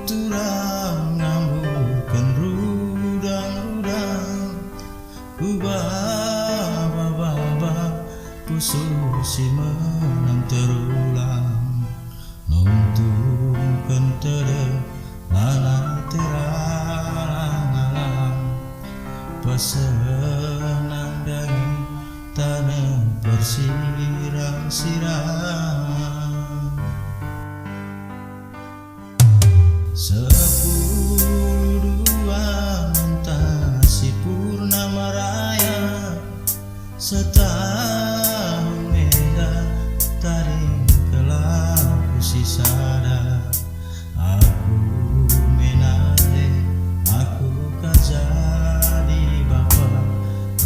tuturang ngamburkan rudang-rudang ubah kususi menang terulang nuntunkan tere lana terang alam pesenang dangi tanah bersirang-sirang 10.2 mentasi purnama raya setahun menda taring kelaku sisada aku menade aku kajadi bapa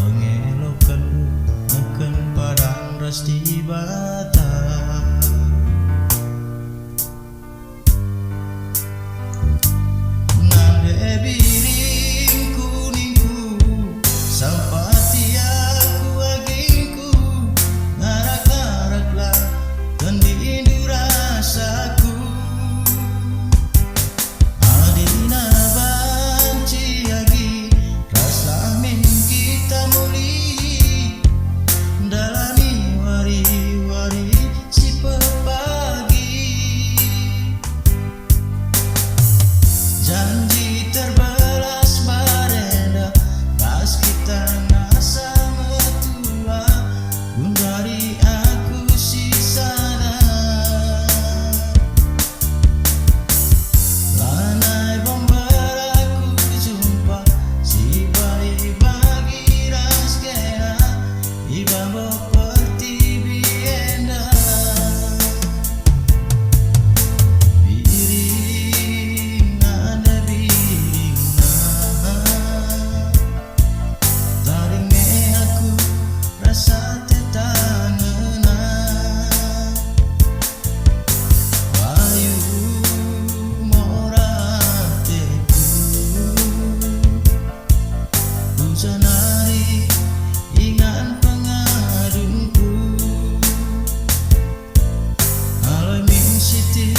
mengelokan akan padang rasti bata biring kuningku sampati aku agingku ngarak-ngaraklah tendidu rasaku adina banci agi rasa min kita muli dalani wari-wari si pepagi janji terbalas barenda pas kita ngasa metua gundari aku sisana lanai bombaraku jumpa si bagi raskena ibabo pertibi enda Janari ingat pengadunku alamin siti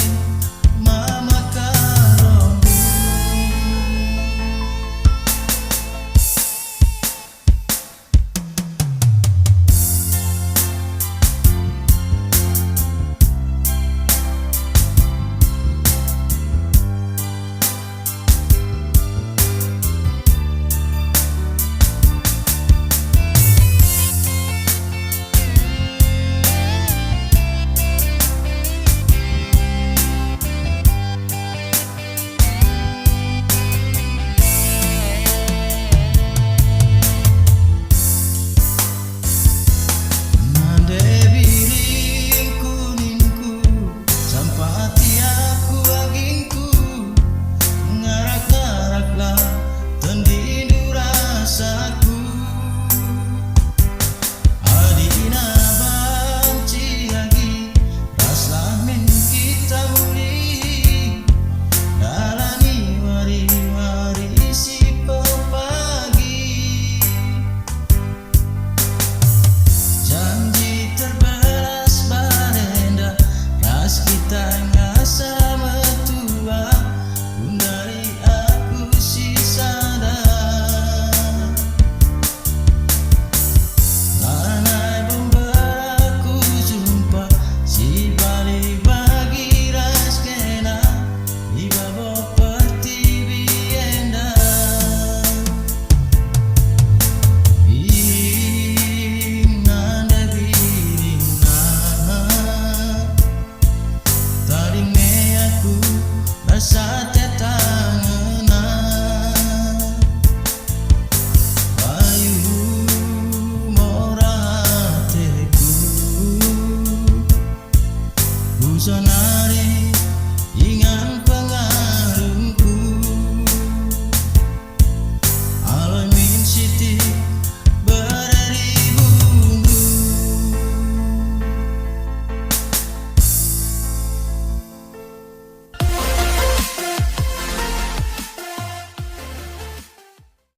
mama karombu rasa tetangenan bayu morateku Janari ingat